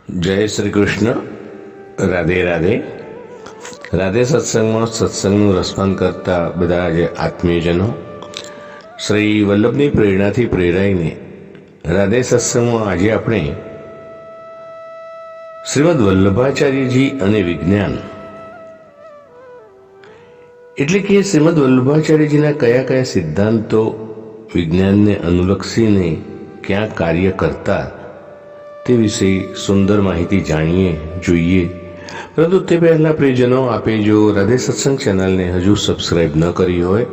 જય શ્રી કૃષ્ણ. રાધે રાધે. રાધે સત્સંગમાં સત્સંગનું રસપાન કરતા બધા જે આત્મીયજનો, શ્રી વલ્લભની પ્રેરણાથી પ્રેરાઈને રાધે સત્સંગમાં આજે આપણે શ્રીમદ વલ્લભાચાર્યજી અને વિજ્ઞાન એટલે કે શ્રીમદ વલ્લભાચાર્યજીના કયા કયા સિદ્ધાંતો વિજ્ઞાનને અનુલક્ષીને ક્યાં કાર્ય કરતા તે વિશે સુંદર માહિતી જાણીએ જોઈએ. પરંતુ તે પહેલાં પ્રિયજનો, આપે જો રાધે સત્સંગ ચેનલને હજુ સબસ્ક્રાઈબ ન કરી હોય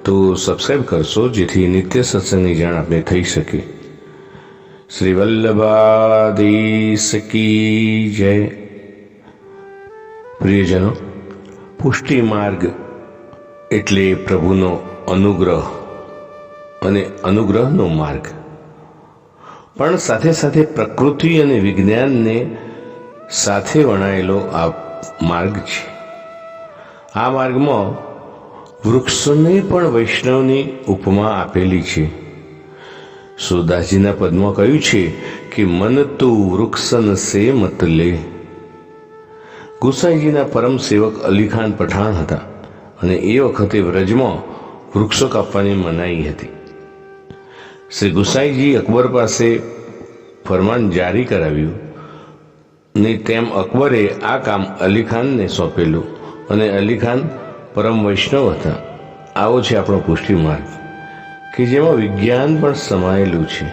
તો સબસ્ક્રાઈબ કરશો, જેથી નિત્ય સત્સંગની જાણ આપને થઈ શકે. શ્રી વલ્લભાધીશ કી જય. પ્રિયજનો, પુષ્ટિ માર્ગ એટલે પ્રભુનો અનુગ્રહ અને અનુગ્રહનો માર્ગ, પણ સાથે સાથે પ્રકૃતિ અને વિજ્ઞાનને સાથે વણાયેલો આ માર્ગ છે. આ માર્ગમાં વૃક્ષોને પણ વૈષ્ણવની ઉપમા આપેલી છે. સુરદાસજીના પદમાં કહ્યું છે કે મન તો વૃક્ષન સે મત લે. ગુસાઈજીના પરમ સેવક અલીખાન પઠાણ હતા અને એ વખતે વ્રજમાં વૃક્ષો કાપવાની મનાઈ હતી. શ્રી ગુસાઈજી અકબર પાસે ફરમાન જારી કરાવ્યું ને તેમ અકબરે આ કામ અલીખાનને સોંપેલું અને અલીખાન પરમ વૈષ્ણવ હતા. આવો છે આપણો પુષ્ટિ માર્ગ કે જેમાં વિજ્ઞાન પણ સમાયેલું છે.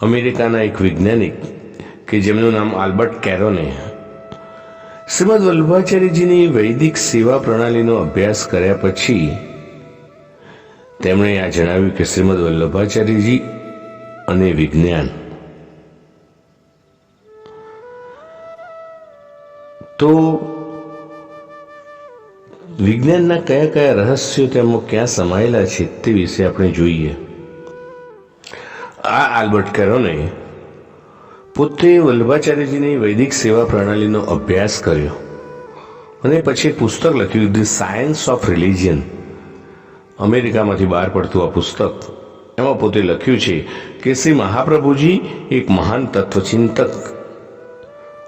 અમેરિકાના એક વૈજ્ઞાનિક કે જેમનું નામ આલ્બર્ટ કેરોને શ્રીમદ વલ્લભાચાર્યજીની વૈદિક સેવા પ્રણાલીનો અભ્યાસ કર્યા પછી તેમણે આ જણાવ્યું કે શ્રીમદ વલ્લભાચાર્યજી અને વિજ્ઞાન તો વિજ્ઞાનના કયા કયા રહસ્યો તેમાં ક્યાં સમાયેલા છે તે વિશે આપણે જોઈએ. આ આલ્બર્ટ કેરોને પોતે વલ્લભાચાર્યજીની વૈદિક સેવા પ્રણાલીનો અભ્યાસ કર્યો અને પછી પુસ્તક લખ્યું, ધી સાયન્સ ઓફ રિલિજન. અમેરિકામાંથી બહાર પડતું આ પુસ્તક, એમાં પોતે લખ્યું છે કે શ્રી મહાપ્રભુજી એક મહાન તત્વચિંતક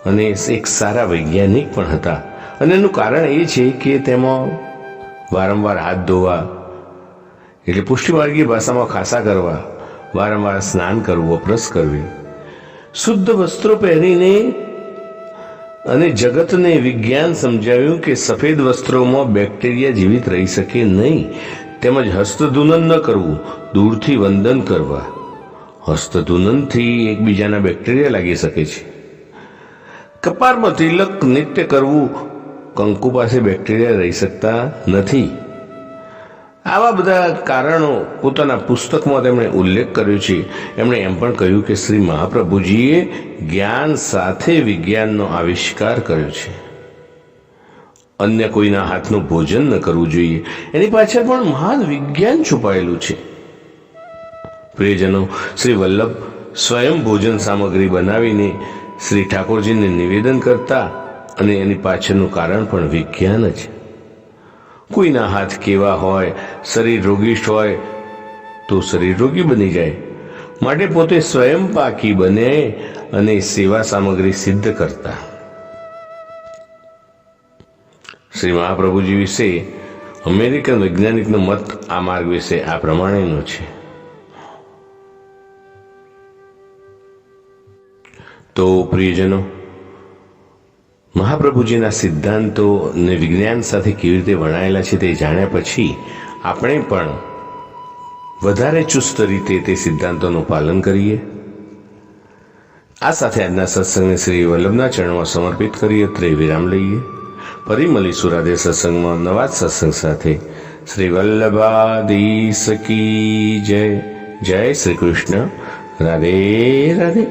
અને એક સારા વૈજ્ઞાનિક પણ હતા. અને એનું કારણ એ છે કે તેમાં વારંવાર હાથ ધોવા એટલે પુષ્ટિમાર્ગી ભાષામાં ખાસા કરવા, વારંવાર સ્નાન કરવું, અપરસ કરવી, શુદ્ધ વસ્ત્રો પહેરીને અને જગતને વિજ્ઞાન સમજાવ્યું કે સફેદ વસ્ત્રોમાં બેક્ટેરિયા જીવિત રહી શકે નહીં, તેમજ હસ્તધૂનન ન કરવું, દૂરથી વંદન કરવા. હસ્તધૂનનથી એકબીજાના બેક્ટેરિયા લાગી શકે છે. કપાળમાં તિલક નિત્ય કરવું, કંકુ પાસે બેક્ટેરિયા રહી શકતા નથી. આવા બધા કારણો પોતાના પુસ્તકમાં તેમણે ઉલ્લેખ કર્યો છે. એમણે એમ પણ કહ્યું કે શ્રી મહાપ્રભુજીએ જ્ઞાન સાથે વિજ્ઞાનનો આવિષ્કાર કર્યો છે. અન્ય કોઈના હાથનું ભોજન ન કરવું જોઈએ, એની પાછળ પણ મહાન વિજ્ઞાન છુપાયેલું છે. પ્રિયજનો, શ્રી વલ્લભ સ્વયં ભોજન સામગ્રી બનાવીને શ્રી ઠાકોરજીને નિવેદન કરતા અને એની પાછળનું કારણ પણ વિજ્ઞાન જ. કોઈના હાથ કેવા હોય, શરીર રોગિષ્ઠ હોય તો શરીર રોગી બની જાય, માટે પોતે સ્વયં પાકી બને અને સેવા સામગ્રી સિદ્ધ કરતા. શ્રી મહાપ્રભુજી વિશે અમેરિકન વૈજ્ઞાનિકનો મત આ માર્ગ વિશે આ પ્રમાણેનો છે. તો પ્રિયજનો, મહાપ્રભુજીના સિદ્ધાંતો ને વિજ્ઞાન સાથે કેવી રીતે વણાયેલા છે તે જાણ્યા પછી આપણે પણ વધારે ચુસ્ત રીતે તે સિદ્ધાંતોનું પાલન કરીએ. આ સાથે આજના સત્સંગને શ્રી વલ્લભના ચરણમાં સમર્પિત કરી અત્રે વિરામ લઈએ. ફરી મળીશું રાધે સત્સંગમાં નવા જ સત્સંગ સાથે. શ્રી વલ્લભાધીશ કી જય. જય શ્રી કૃષ્ણ. રાધે રાધે.